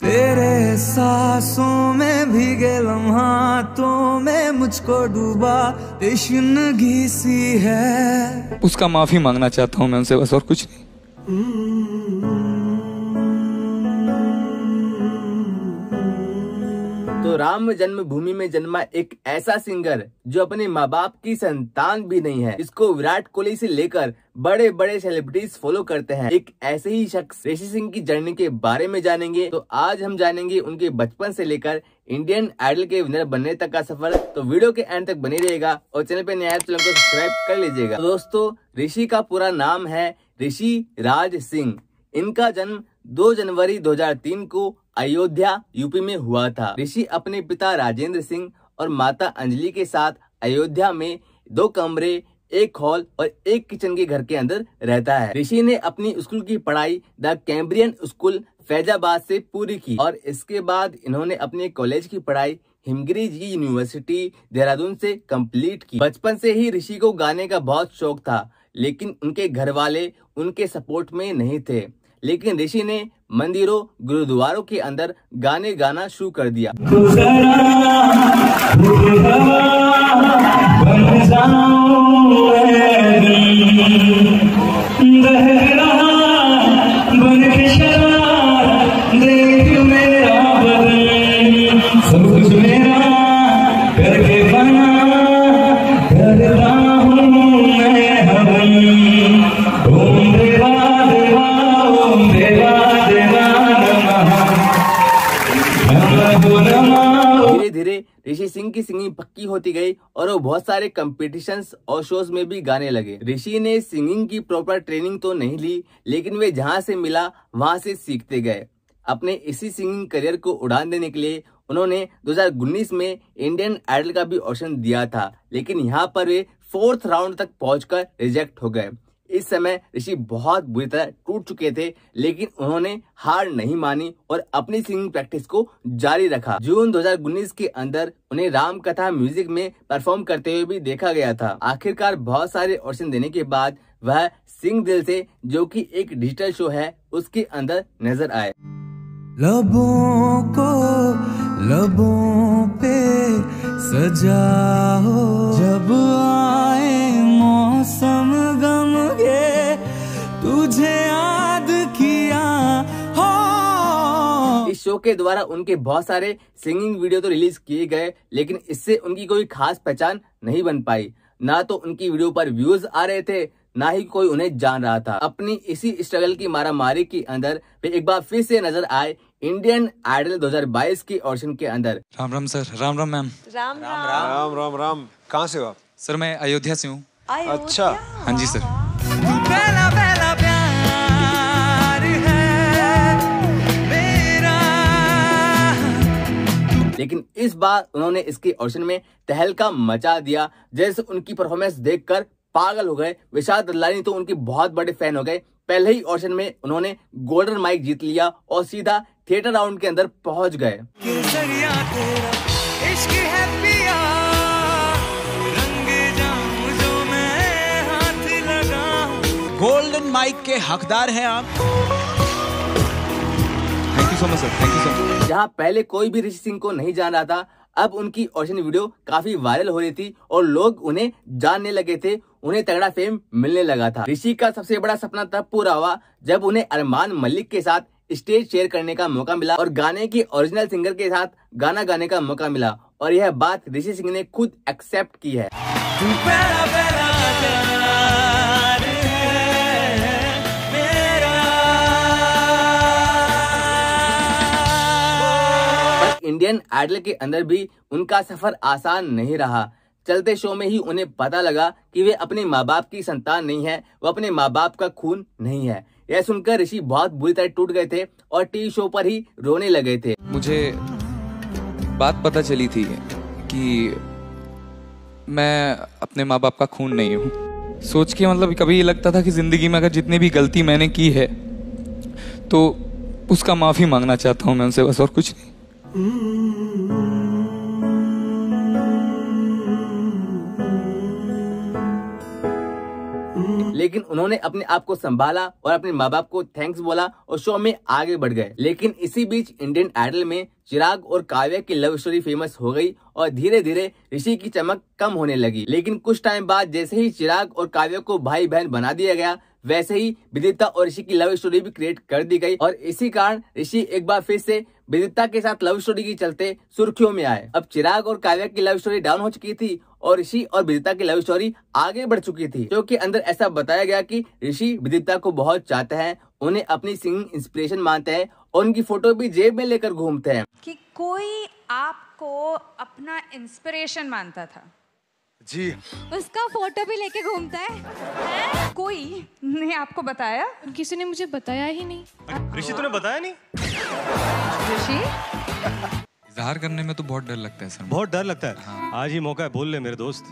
तेरे सांसों में भीगे लम्हातों में मुझको डूबा तश्नगी सी है। उसका माफी मांगना चाहता हूँ मैं उनसे, बस और कुछ नहीं। तो राम जन्मभूमि में जन्मा एक ऐसा सिंगर जो अपने माँ बाप की संतान भी नहीं है, इसको विराट कोहली से लेकर बड़े बड़े सेलिब्रिटीज फॉलो करते हैं। एक ऐसे ही शख्स ऋषि सिंह की जर्नी के बारे में जानेंगे। तो आज हम जानेंगे उनके बचपन से लेकर इंडियन आइडल के विनर बनने तक का सफर। तो वीडियो के एंड तक बने रहेगा और चैनल पे नया है तो चैनल को सब्सक्राइब कर लीजिएगा। तो दोस्तों, ऋषि का पूरा नाम है ऋषि राज सिंह। इनका जन्म 2 जनवरी 2003 को अयोध्या यूपी में हुआ था। ऋषि अपने पिता राजेंद्र सिंह और माता अंजलि के साथ अयोध्या में 2 कमरे, 1 हॉल और 1 किचन के घर के अंदर रहता है। ऋषि ने अपनी स्कूल की पढ़ाई द कैम्ब्रियन स्कूल फैजाबाद से पूरी की और इसके बाद इन्होंने अपने कॉलेज की पढ़ाई हिमगिरी जी यूनिवर्सिटी देहरादून से कंप्लीट की। बचपन से ही ऋषि को गाने का बहुत शौक था, लेकिन उनके घर वाले उनके सपोर्ट में नहीं थे। लेकिन ऋषि ने मंदिरों, गुरुद्वारों के अंदर गाने गाना शुरू कर दिया। धीरे धीरे ऋषि सिंह की सिंगिंग पक्की होती गई और वो बहुत सारे कंपटीशंस और शोज में भी गाने लगे। ऋषि ने सिंगिंग की प्रॉपर ट्रेनिंग तो नहीं ली, लेकिन वे जहां से मिला वहां से सीखते गए। अपने इसी सिंगिंग करियर को उड़ान देने के लिए उन्होंने 2019 में इंडियन आइडल का भी ऑडिशन दिया था, लेकिन यहाँ पर वे 4th राउंड तक पहुंचकर रिजेक्ट हो गए। इस समय ऋषि बहुत बुरी तरह टूट चुके थे, लेकिन उन्होंने हार नहीं मानी और अपनी सिंगिंग प्रैक्टिस को जारी रखा। जून 2019 के अंदर उन्हें राम कथा म्यूजिक में परफॉर्म करते हुए भी देखा गया था। आखिरकार बहुत सारे ऑडिशन देने के बाद वह सिंग दिल से, जो कि एक डिजिटल शो है, उसके अंदर नजर आए। लबों को लबों पे सजाओ, जब आए मौसम गम के तुझे याद किया हो। इस शो के द्वारा उनके बहुत सारे सिंगिंग वीडियो तो रिलीज किए गए, लेकिन इससे उनकी कोई खास पहचान नहीं बन पाई। ना तो उनकी वीडियो पर व्यूज आ रहे थे, ना ही कोई उन्हें जान रहा था। अपनी इसी स्ट्रगल की मारामारी के अंदर वे एक बार फिर से नजर आए इंडियन आइडल 2022 के ऑडिशन के अंदर। राम राम सर। राम राम मैम। राम राम राम राम राम। कहाँ से हो आप? सर मैं अयोध्या से हूँ। अच्छा। हाँ जी सर। पहला पहला प्यार है मेरा। लेकिन इस बार उन्होंने इसके ऑडिशन में तहलका मचा दिया। जैसे उनकी परफॉर्मेंस देखकर पागल हो गए। विशाल ददलानी तो उनके बहुत बड़े फैन हो गए। पहले ही ऑडिशन में उन्होंने गोल्डन माइक जीत लिया और सीधा थिएटर राउंड के अंदर पहुंच गए। गोल्डन माइक के हकदार हैं आप। Thank you so much sir, thank you so much. जहां पहले कोई भी ऋषि सिंह को नहीं जान रहा था, अब उनकी ऑडिशन वीडियो काफी वायरल हो रही थी और लोग उन्हें जानने लगे थे। उन्हें तगड़ा फेम मिलने लगा था। ऋषि का सबसे बड़ा सपना तब पूरा हुआ जब उन्हें अरमान मलिक के साथ स्टेज शेयर करने का मौका मिला और गाने की ओरिजिनल सिंगर के साथ गाना गाने का मौका मिला। और यह बात ऋषि सिंह ने खुद एक्सेप्ट की है। इंडियन आइडल के अंदर भी उनका सफर आसान नहीं रहा। चलते शो में ही उन्हें पता लगा कि वे अपने माँ बाप की संतान नहीं है, वो अपने माँ बाप का खून नहीं है। यह सुनकर ऋषि बहुत बुरी तरह टूट गए थे और टीवी शो पर ही रोने लगे थे। मुझे बात पता चली थी कि मैं अपने माँ बाप का खून नहीं हूँ। सोच के मतलब कभी लगता था कि जिंदगी में अगर जितनी भी गलती मैंने की है तो उसका माफी मांगना चाहता हूँ मैं उनसे, बस और कुछ नहीं। लेकिन उन्होंने अपने आप को संभाला और अपने माँ बाप को थैंक्स बोला और शो में आगे बढ़ गए। लेकिन इसी बीच इंडियन आइडल में चिराग और काव्या की लव स्टोरी फेमस हो गई और धीरे धीरे ऋषि की चमक कम होने लगी। लेकिन कुछ टाइम बाद जैसे ही चिराग और काव्या को भाई बहन बना दिया गया, वैसे ही विदिता और ऋषि की लव स्टोरी भी क्रिएट कर दी गई और इसी कारण ऋषि एक बार फिर से विदिता के साथ लव स्टोरी के चलते सुर्खियों में आए। अब चिराग और काव्या की लव स्टोरी डाउन हो चुकी थी और ऋषि और विदिता की लव स्टोरी आगे बढ़ चुकी थी। शो के अंदर ऐसा बताया गया कि ऋषि विदिता को बहुत चाहते हैं, उन्हें अपनी सिंगिंग इंस्पिरेशन मानते हैं और उनकी फोटो भी जेब में लेकर घूमते हैं। कि कोई आपको अपना इंस्पिरेशन मानता था जी, उसका फोटो भी लेके घूमता है? कोई ने आपको बताया? किसी ने मुझे बताया ही नहीं। ऋषि तूने बताया नहीं? ऋषि इजहार करने में तो बहुत डर लगता है सर। बहुत डर लगता है। हाँ। आज ही मौका है, बोल ले मेरे दोस्त।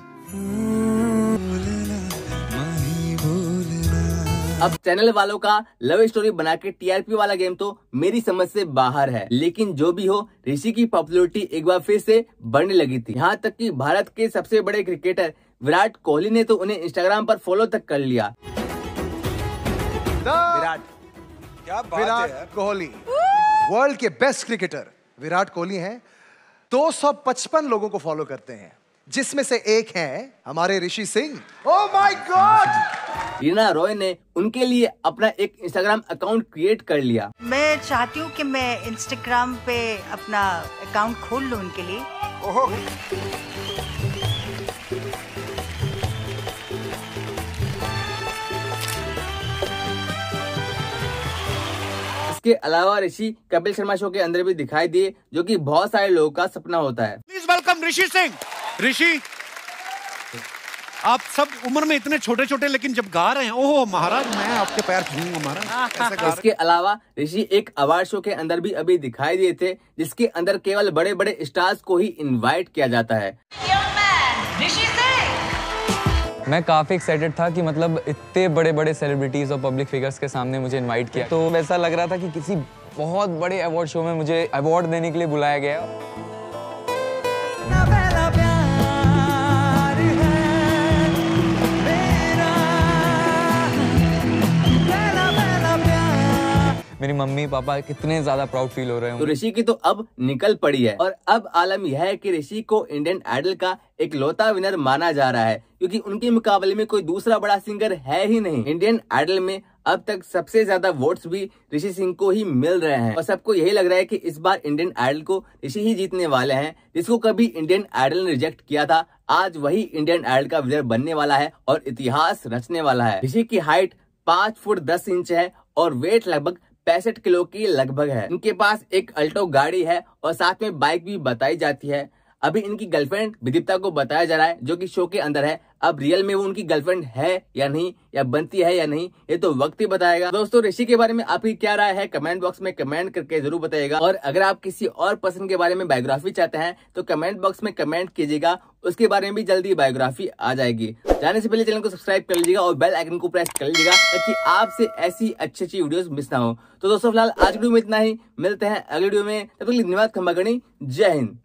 अब चैनल वालों का लव स्टोरी बना के टीआरपी वाला गेम तो मेरी समझ से बाहर है। लेकिन जो भी हो, ऋषि की पॉपुलैरिटी एक बार फिर से बढ़ने लगी थी। यहाँ तक कि भारत के सबसे बड़े क्रिकेटर विराट कोहली ने तो उन्हें इंस्टाग्राम पर फॉलो तक कर लिया। विराट, क्या बात है यार। विराट कोहली वर्ल्ड के बेस्ट क्रिकेटर विराट कोहली हैं। 255 लोगों को फॉलो करते हैं, जिसमें से एक हैं हमारे Rishi Singh. Oh my god! Reena Roy ने उनके लिए अपना एक इंस्टाग्राम अकाउंट क्रिएट कर लिया। मैं चाहती हूँ कि मैं इंस्टाग्राम पे अपना अकाउंट खोल लूँ उनके लिए। ओहो, इसके अलावा ऋषि कपिल शर्मा शो के अंदर भी दिखाई दिए, जो कि बहुत सारे लोगों का सपना होता है। प्लीज वेलकम ऋषि सिंह। ऋषि, आप सब उम्र में इतने छोटे छोटे, लेकिन जब गा रहे हैं, ओह महाराज, मैं आपके पैर छूऊंगा महाराज। इसके अलावा ऋषि एक अवार्ड शो के अंदर भी अभी दिखाई दिए थे, जिसके अंदर केवल बड़े बड़े स्टार्स को ही इनवाइट किया जाता है। मैं काफ़ी एक्साइटेड था कि मतलब इतने बड़े बड़े सेलिब्रिटीज़ और पब्लिक फिगर्स के सामने मुझे इनवाइट किया, तो वैसा लग रहा था कि किसी बहुत बड़े अवार्ड शो में मुझे अवार्ड देने के लिए बुलाया गया। मेरी मम्मी पापा कितने ज्यादा प्राउड फील हो रहे हैं। तो ऋषि की तो अब निकल पड़ी है और अब आलम यह है कि ऋषि को इंडियन आइडल का एक लौता विनर माना जा रहा है, क्योंकि उनके मुकाबले में कोई दूसरा बड़ा सिंगर है ही नहीं। इंडियन आइडल में अब तक सबसे ज्यादा वोट्स भी ऋषि सिंह को ही मिल रहे हैं और सबको यही लग रहा है कि इस बार इंडियन आइडल को ऋषि ही जीतने वाले हैं। जिसको कभी इंडियन आइडल ने रिजेक्ट किया था, आज वही इंडियन आइडल का विनर बनने वाला है और इतिहास रचने वाला है। ऋषि की हाइट 5 फुट 10 इंच है और वेट लगभग 65 किलो की लगभग है। इनके पास एक अल्टो गाड़ी है और साथ में बाइक भी बताई जाती है। अभी इनकी गर्लफ्रेंड विदिता को बताया जा रहा है, जो कि शो के अंदर है। अब रियल में वो उनकी गर्लफ्रेंड है या नहीं, या बनती है या नहीं, ये तो वक्त ही बताएगा। दोस्तों, ऋषि के बारे में आपकी क्या राय है, कमेंट बॉक्स में कमेंट करके जरूर बताइएगा। और अगर आप किसी और पर्सन के बारे में बायोग्राफी चाहते हैं तो कमेंट बॉक्स में कमेंट कीजिएगा, उसके बारे में भी जल्दी बायोग्राफी आ जाएगी। जाने से पहले चैनल को सब्सक्राइब कर लीजिएगा और बेल आइकन को प्रेस कर लीजिएगा, ताकि आपसे ऐसी अच्छी वीडियोस मिस ना हो। तो दोस्तों, फिलहाल आज वीडियो में इतना ही, मिलते हैं अगले वीडियो में। तब तक धन्यवाद, खम्मा गणी, जय हिंद।